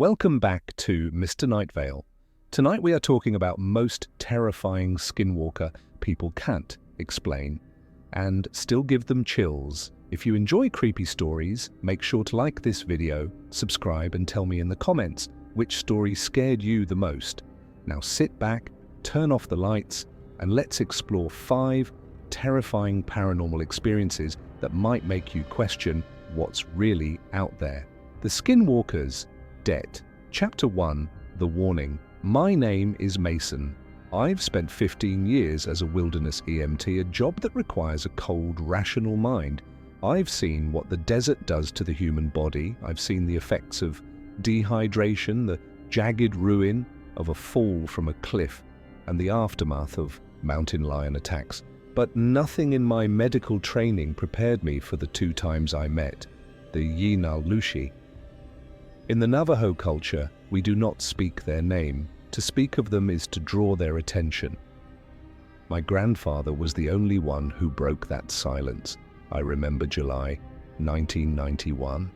Welcome back to Mr. Nightveil. Tonight we are talking about most terrifying Skinwalker people can't explain and still give them chills. If you enjoy creepy stories, make sure to like this video, subscribe and tell me in the comments which story scared you the most. Now sit back, turn off the lights and let's explore 5 terrifying paranormal experiences that might make you question what's really out there. The Skinwalkers. Debt. Chapter 1. The Warning. My name is Mason. I've spent 15 years as a wilderness EMT, a job that requires a cold, rational mind. I've seen what the desert does to the human body. I've seen the effects of dehydration, the jagged ruin of a fall from a cliff, and the aftermath of mountain lion attacks. But nothing in my medical training prepared me for the 2 times I met the Yinal Lushi. In the Navajo culture, we do not speak their name. To speak of them is to draw their attention. My grandfather was the only one who broke that silence. I remember July 1991.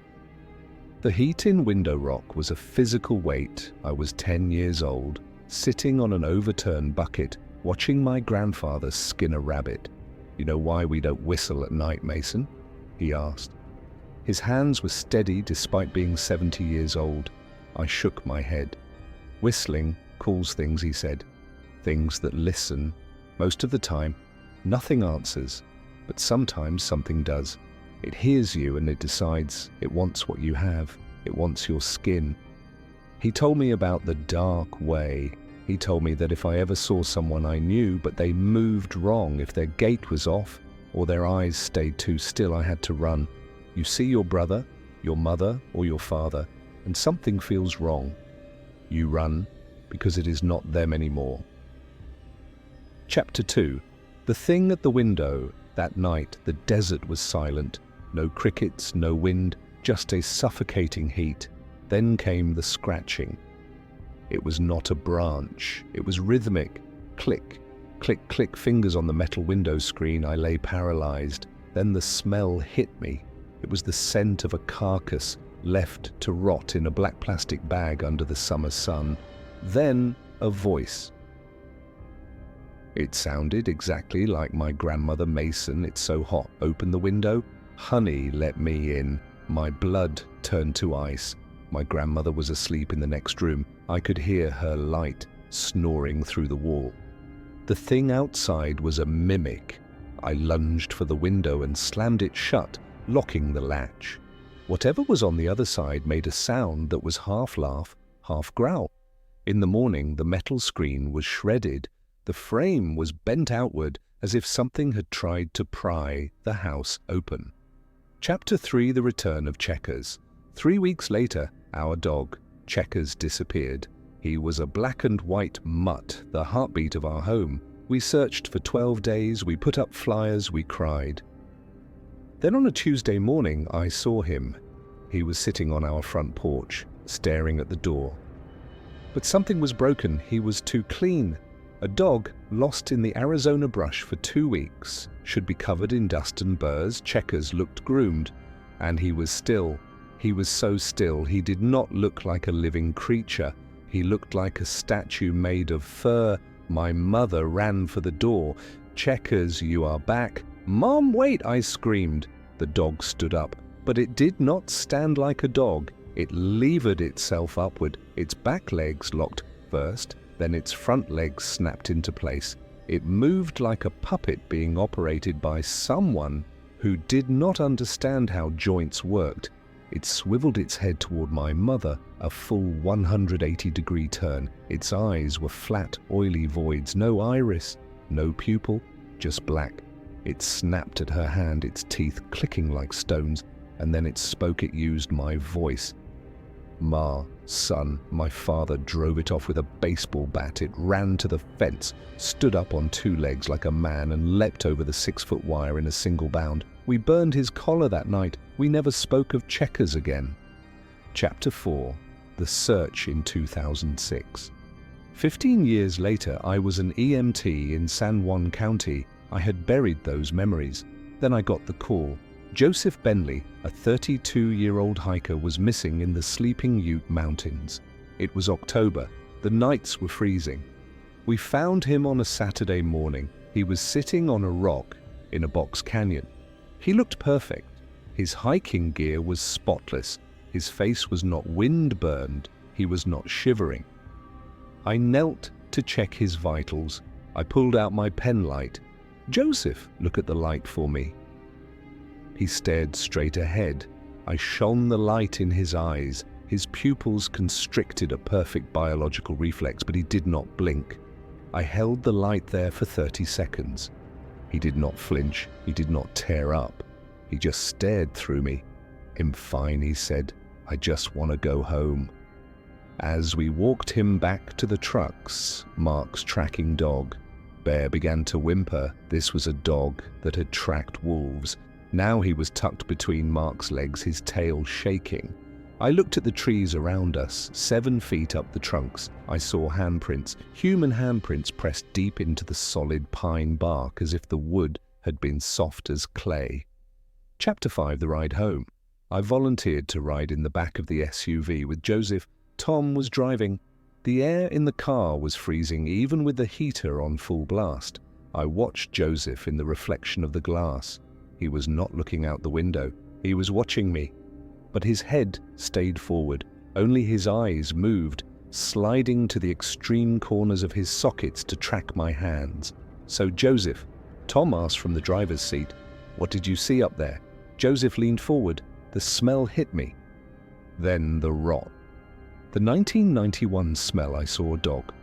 The heat in Window Rock was a physical weight. I was 10 years old, sitting on an overturned bucket, watching my grandfather skin a rabbit. "You know why we don't whistle at night, Mason?" he asked. His hands were steady despite being 70 years old. I shook my head. "Whistling calls things," he said. "Things that listen. Most of the time, nothing answers, but sometimes something does. It hears you and it decides it wants what you have. It wants your skin." He told me about the dark way. He told me that if I ever saw someone I knew but they moved wrong, if their gait was off or their eyes stayed too still, I had to run. You see your brother, your mother, or your father, and something feels wrong. You run because it is not them anymore. Chapter 2. The thing at the window. That night, the desert was silent. No crickets, no wind, just a suffocating heat. Then came the scratching. It was not a branch. It was rhythmic. Click, click, click, fingers on the metal window screen. I lay paralyzed. Then the smell hit me. It was the scent of a carcass left to rot in a black plastic bag under the summer sun. Then a voice. It sounded exactly like my grandmother Mason. "It's so hot. Open the window. Honey, let me in." My blood turned to ice. My grandmother was asleep in the next room. I could hear her light snoring through the wall. The thing outside was a mimic. I lunged for the window and slammed it shut, locking the latch. Whatever was on the other side made a sound that was half laugh, half growl. In the morning, the metal screen was shredded. The frame was bent outward as if something had tried to pry the house open. Chapter 3. The Return of Checkers. 3 weeks later, our dog, Checkers, disappeared. He was a black and white mutt, the heartbeat of our home. We searched for 12 days, we put up flyers, we cried. Then on a Tuesday morning, I saw him. He was sitting on our front porch, staring at the door. But something was broken. He was too clean. A dog lost in the Arizona brush for 2 weeks should be covered in dust and burrs. Checkers looked groomed, and he was still. He was so still. He did not look like a living creature. He looked like a statue made of fur. My mother ran for the door. "Checkers, you are back." "Mom, wait!" I screamed. The dog stood up, but it did not stand like a dog. It levered itself upward. Its back legs locked first, then its front legs snapped into place. It moved like a puppet being operated by someone who did not understand how joints worked. It swiveled its head toward my mother, a full 180-degree turn. Its eyes were flat, oily voids, no iris, no pupil, just black. It snapped at her hand, its teeth clicking like stones, and then it spoke. It used my voice. "Ma, son." My father drove it off with a baseball bat. It ran to the fence, stood up on 2 legs like a man, and leapt over the 6-foot wire in a single bound. We burned his collar that night. We never spoke of Checkers again. Chapter 4. The Search in 2006. 15 years later, I was an EMT in San Juan County. I had buried those memories. Then I got the call. Joseph Bentley, a 32-year-old hiker, was missing in the Sleeping Ute Mountains. It was October. The nights were freezing. We found him on a Saturday morning. He was sitting on a rock in a box canyon. He looked perfect. His hiking gear was spotless. His face was not wind-burned. He was not shivering. I knelt to check his vitals. I pulled out my pen light. "Joseph, look at the light for me." He stared straight ahead. I shone the light in his eyes. His pupils constricted, a perfect biological reflex, but he did not blink. I held the light there for 30 seconds. He did not flinch. He did not tear up. He just stared through me. "I'm fine," he said. "I just want to go home." As we walked him back to the trucks, Mark's tracking dog, Bear began to whimper. This was a dog that had tracked wolves. Now he was tucked between Mark's legs, his tail shaking. I looked at the trees around us. 7 feet up the trunks, I saw handprints, human handprints pressed deep into the solid pine bark as if the wood had been soft as clay. Chapter 5, The Ride Home. I volunteered to ride in the back of the SUV with Joseph. Tom was driving. The air in the car was freezing, even with the heater on full blast. I watched Joseph in the reflection of the glass. He was not looking out the window. He was watching me. But his head stayed forward. Only his eyes moved, sliding to the extreme corners of his sockets to track my hands. "So, Joseph," Tom asked from the driver's seat, "what did you see up there?" Joseph leaned forward. The smell hit me. Then the rot. The 1991 smell. I saw a dog.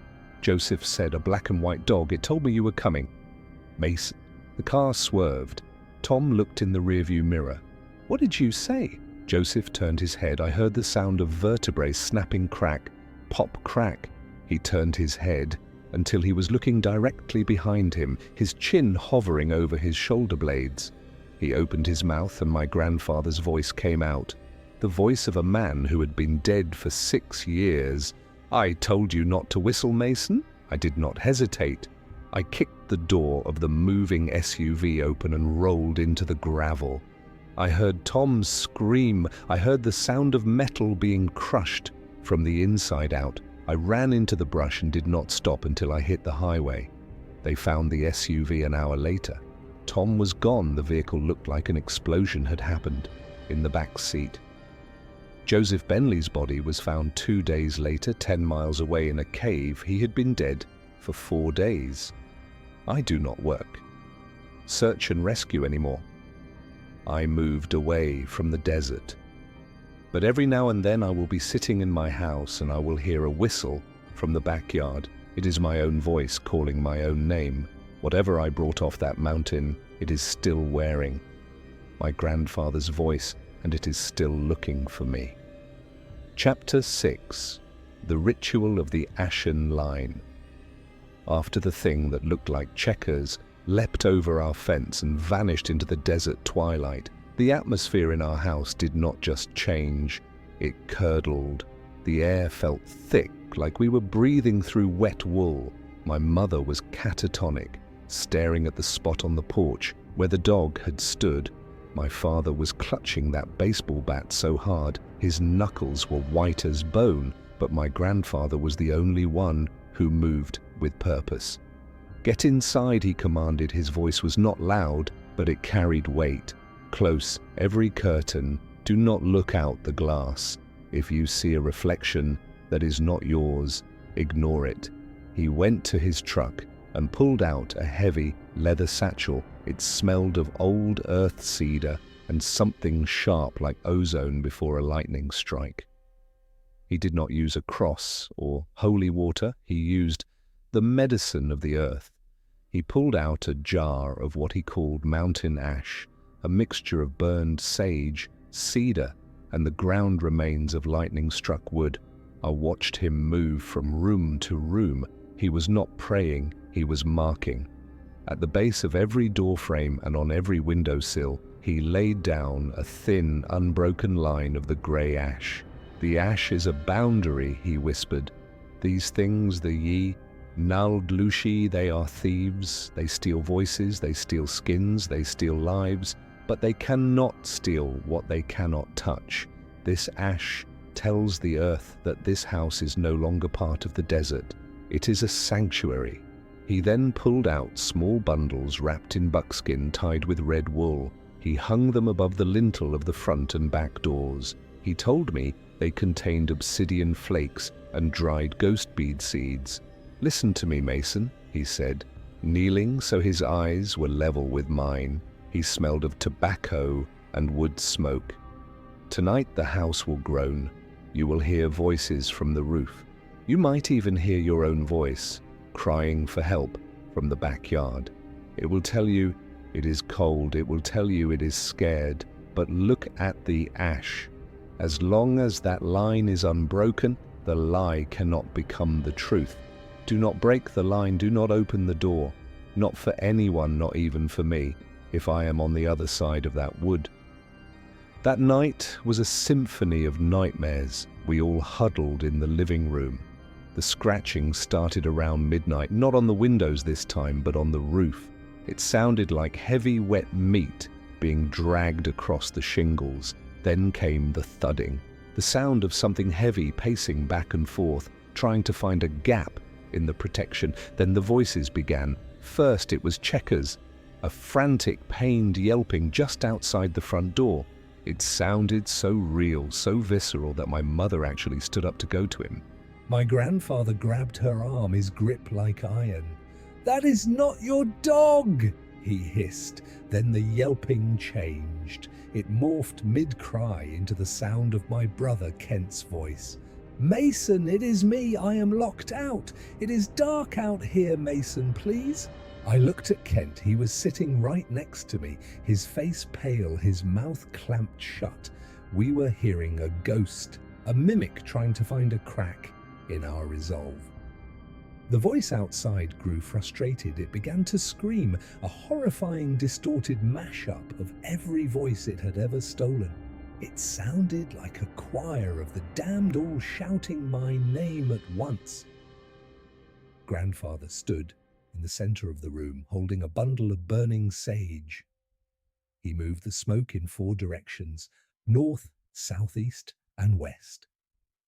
Joseph said, "A black and white dog. It told me you were coming." "Mason." The car swerved. Tom looked in the rearview mirror. "What did you say?" Joseph turned his head. I heard the sound of vertebrae snapping, crack, pop, crack. He turned his head until he was looking directly behind him, his chin hovering over his shoulder blades. He opened his mouth and my grandfather's voice came out, the voice of a man who had been dead for 6 years. "I told you not to whistle, Mason." I did not hesitate. I kicked the door of the moving SUV open and rolled into the gravel. I heard Tom scream. I heard the sound of metal being crushed from the inside out. I ran into the brush and did not stop until I hit the highway. They found the SUV an hour later. Tom was gone. The vehicle looked like an explosion had happened in the back seat. Joseph Bentley's body was found 2 days later, 10 miles away in a cave. He had been dead for 4 days. I do not work search and rescue anymore. I moved away from the desert. But every now and then I will be sitting in my house and I will hear a whistle from the backyard. It is my own voice calling my own name. Whatever I brought off that mountain, it is still wearing my grandfather's voice, and it is still looking for me. Chapter 6. The Ritual of the Ashen Line. After the thing that looked like checkers leapt over our fence and vanished into the desert twilight, the atmosphere in our house did not just change, it curdled. The air felt thick, like we were breathing through wet wool. My mother was catatonic, staring at the spot on the porch where the dog had stood. My father was clutching that baseball bat so hard his knuckles were white as bone, but my grandfather was the only one who moved with purpose. "Get inside," he commanded. His voice was not loud, but it carried weight. "Close every curtain. Do not look out the glass. If you see a reflection that is not yours, ignore it." He went to his truck and pulled out a heavy leather satchel. It smelled of old earth cedar and something sharp like ozone before a lightning strike. He did not use a cross or holy water. He used the medicine of the earth. He pulled out a jar of what he called mountain ash, a mixture of burned sage, cedar, and the ground remains of lightning-struck wood. I watched him move from room to room. He was not praying, he was marking. At the base of every doorframe and on every windowsill, he laid down a thin, unbroken line of the grey ash. "The ash is a boundary," he whispered. "These things, the Yi, Naldlushi, they are thieves. They steal voices, they steal skins, they steal lives. but they cannot steal what they cannot touch. This ash tells the earth that this house is no longer part of the desert. It is a sanctuary. He then pulled out small bundles wrapped in buckskin tied with red wool. He hung them above the lintel of the front and back doors. He told me they contained obsidian flakes and dried ghost bead seeds. "Listen to me, Mason," he said, kneeling so his eyes were level with mine. He smelled of tobacco and wood smoke. "Tonight the house will groan. You will hear voices from the roof. You might even hear your own voice, crying for help from the backyard. It will tell you it is cold. It will tell you it is scared. But look at the ash. As long as that line is unbroken, the lie cannot become the truth. Do not break the line. Do not open the door. Not for anyone, not even for me, if I am on the other side of that wood." That night was a symphony of nightmares. We all huddled in the living room. The scratching started around midnight, not on the windows this time, but on the roof. It sounded like heavy, wet meat being dragged across the shingles. Then came the thudding, the sound of something heavy pacing back and forth, trying to find a gap in the protection. Then the voices began. First it was Checkers, a frantic, pained yelping just outside the front door. It sounded so real, so visceral, that my mother actually stood up to go to him. My grandfather grabbed her arm, his grip like iron. "That is not your dog!" he hissed. Then the yelping changed. It morphed mid-cry into the sound of my brother Kent's voice. "Mason, it is me. I am locked out. It is dark out here, Mason, please." I looked at Kent. He was sitting right next to me, his face pale, his mouth clamped shut. We were hearing a ghost, a mimic trying to find a crack in our resolve. The voice outside grew frustrated. It began to scream, a horrifying, distorted mashup of every voice it had ever stolen. It sounded like a choir of the damned all shouting my name at once. Grandfather stood in the center of the room, holding a bundle of burning sage. He moved the smoke in 4 directions, north, southeast, and west.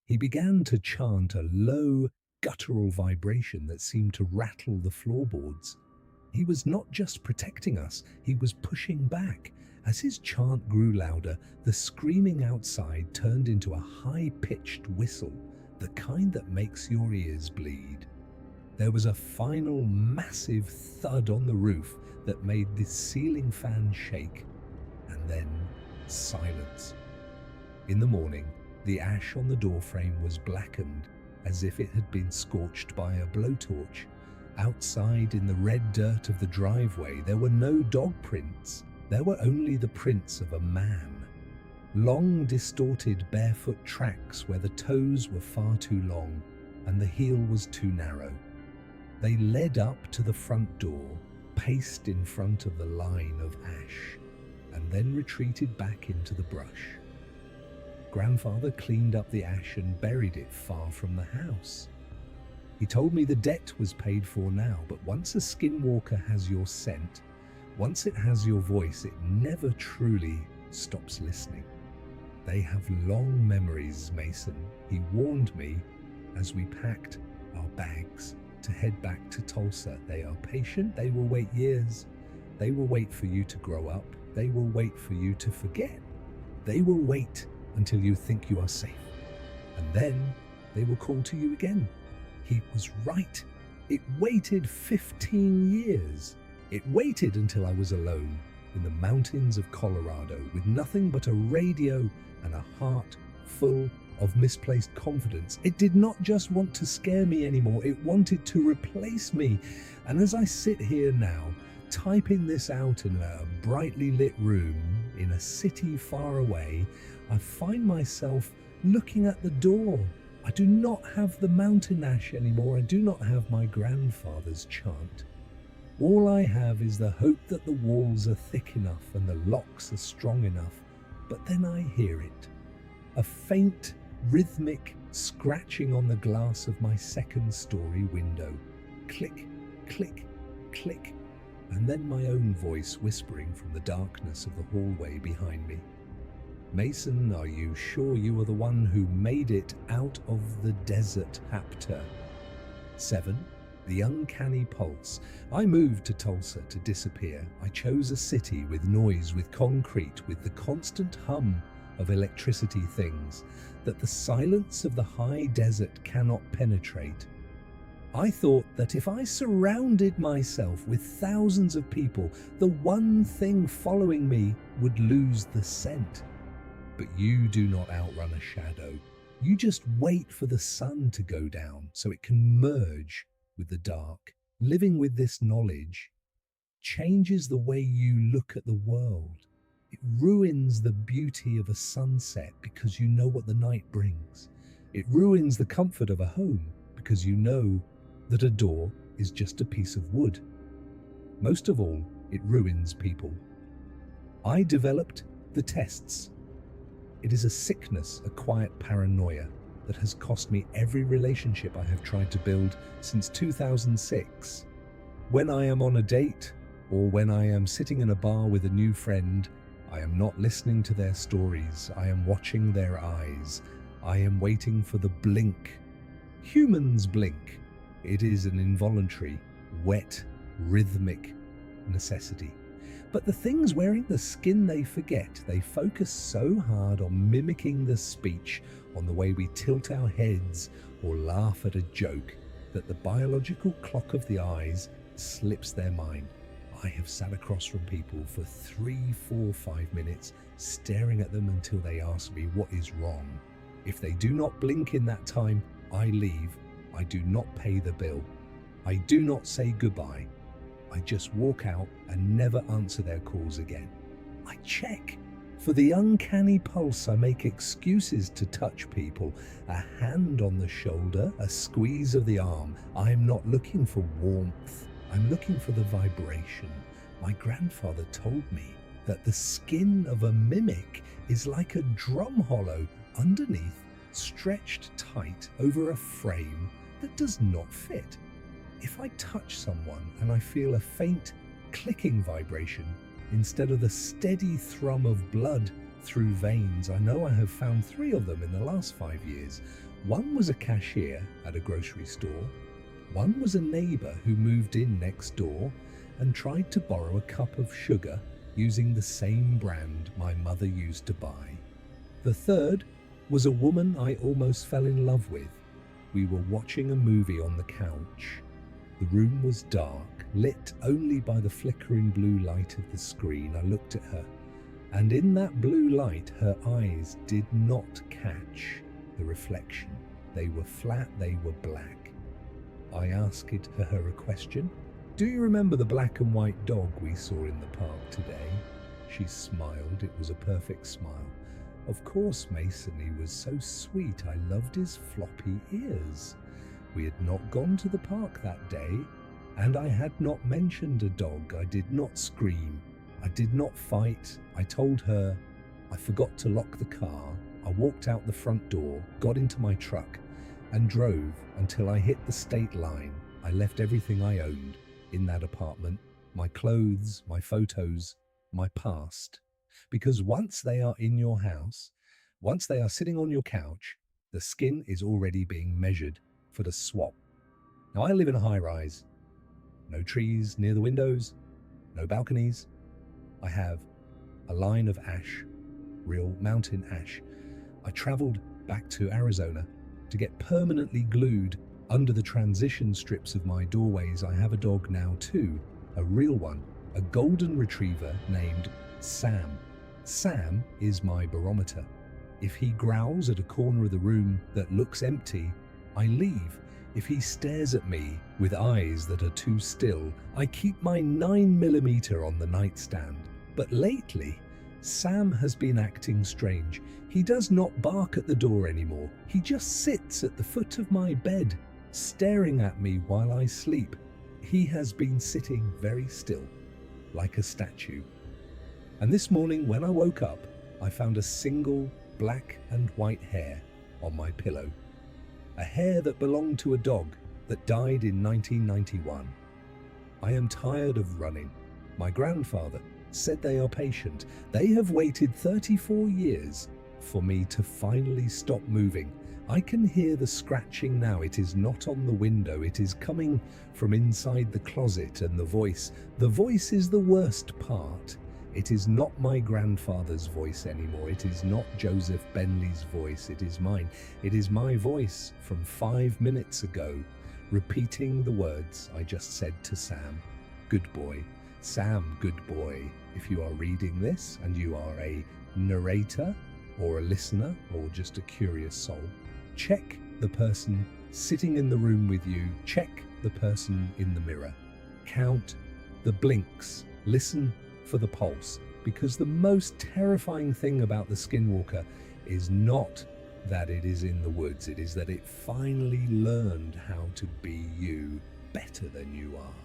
He began to chant a low, guttural vibration that seemed to rattle the floorboards. He was not just protecting us, he was pushing back. As his chant grew louder, the screaming outside turned into a high-pitched whistle, the kind that makes your ears bleed. There was a final massive thud on the roof that made the ceiling fan shake, and then silence. In the morning, the ash on the doorframe was blackened, as if it had been scorched by a blowtorch. Outside, in the red dirt of the driveway, there were no dog prints. There were only the prints of a man. Long, distorted, barefoot tracks where the toes were far too long and the heel was too narrow. They led up to the front door, paced in front of the line of ash, and then retreated back into the brush. Grandfather cleaned up the ash and buried it far from the house. He told me the debt was paid for now, but once a skinwalker has your scent, once it has your voice, it never truly stops listening. They have long memories, Mason, he warned me as we packed our bags to head back to Tulsa. They are patient, they will wait years. They will wait for you to grow up. They will wait for you to forget. They will wait until you think you are safe. And then they will call to you again. He was right. It waited 15 years. It waited until I was alone in the mountains of Colorado with nothing but a radio and a heart full of misplaced confidence. It did not just want to scare me anymore, it wanted to replace me. And as I sit here now, typing this out in a brightly lit room in a city far away, I find myself looking at the door. I do not have the mountain ash anymore. I do not have my grandfather's chant. All I have is the hope that the walls are thick enough and the locks are strong enough. But then I hear it. A faint, rhythmic scratching on the glass of my second-story window. Click, click, click. and then my own voice whispering from the darkness of the hallway behind me. "Mason, are you sure you are the one who made it out of the desert Hapter?" 7. The uncanny pulse. I moved to Tulsa to disappear. I chose a city with noise, with concrete, with the constant hum of electricity, things that the silence of the high desert cannot penetrate. I thought that if I surrounded myself with thousands of people, the one thing following me would lose the scent. But you do not outrun a shadow. You just wait for the sun to go down so it can merge with the dark. Living with this knowledge changes the way you look at the world. It ruins the beauty of a sunset because you know what the night brings. It ruins the comfort of a home because you know that a door is just a piece of wood. Most of all, it ruins people. I developed the tests. It is a sickness, a quiet paranoia that has cost me every relationship I have tried to build since 2006. When I am on a date, or when I am sitting in a bar with a new friend, I am not listening to their stories. I am watching their eyes. I am waiting for the blink. Humans blink. It is an involuntary, wet, rhythmic necessity. But the things wearing the skin they forget. They focus so hard on mimicking the speech, on the way we tilt our heads or laugh at a joke, that the biological clock of the eyes slips their mind. I have sat across from people for 3, 4, 5 minutes, staring at them until they ask me what is wrong. If they do not blink in that time, I leave. I do not pay the bill. I do not say goodbye. I just walk out and never answer their calls again. I check. For the uncanny pulse, I make excuses to touch people. A hand on the shoulder, a squeeze of the arm. I am not looking for warmth. I'm looking for the vibration. My grandfather told me that the skin of a mimic is like a drum hollow underneath, stretched tight over a frame that does not fit. If I touch someone and I feel a faint clicking vibration instead of the steady thrum of blood through veins, I know I have found 3 of them in the last 5 years. One was a cashier at a grocery store. One was a neighbor who moved in next door and tried to borrow a cup of sugar using the same brand my mother used to buy. The third was a woman I almost fell in love with. We were watching a movie on the couch. The room was dark, lit only by the flickering blue light of the screen. I looked at her, and in that blue light, her eyes did not catch the reflection. They were flat, they were black. I asked her a question. "Do you remember the black and white dog we saw in the park today?" She smiled. It was a perfect smile. "Of course, Mason, he was so sweet. I loved his floppy ears." We had not gone to the park that day, and I had not mentioned a dog. I did not scream. I did not fight. I told her I forgot to lock the car. I walked out the front door, got into my truck, and drove until I hit the state line. I left everything I owned in that apartment, my clothes, my photos, my past. Because once they are in your house, once they are sitting on your couch, the skin is already being measured for the swap. Now, I live in a high-rise. No trees near the windows, no balconies. I have a line of ash, real mountain ash. I traveled back to Arizona to get permanently glued under the transition strips of my doorways. I have a dog now too, a real one, a golden retriever named Sam. Sam is my barometer. If he growls at a corner of the room that looks empty, I leave. If he stares at me with eyes that are too still, I keep my 9mm on the nightstand. But lately, Sam has been acting strange. He does not bark at the door anymore. He just sits at the foot of my bed, staring at me while I sleep. He has been sitting very still, like a statue. And this morning when I woke up, I found a single black and white hair on my pillow. A hair that belonged to a dog that died in 1991. I am tired of running. My grandfather said they are patient. They have waited 34 years for me to finally stop moving. I can hear the scratching now. It is not on the window. It is coming from inside the closet, and the voice is the worst part. It is not my grandfather's voice anymore. It is not Joseph Bentley's voice. It is mine. It is my voice from 5 minutes ago, repeating the words I just said to Sam. Good boy. Sam, good boy. If you are reading this and you are a narrator or a listener or just a curious soul, check the person sitting in the room with you. Check the person in the mirror. Count the blinks. Listen for the pulse, because the most terrifying thing about the Skinwalker is not that it is in the woods, it is that it finally learned how to be you better than you are.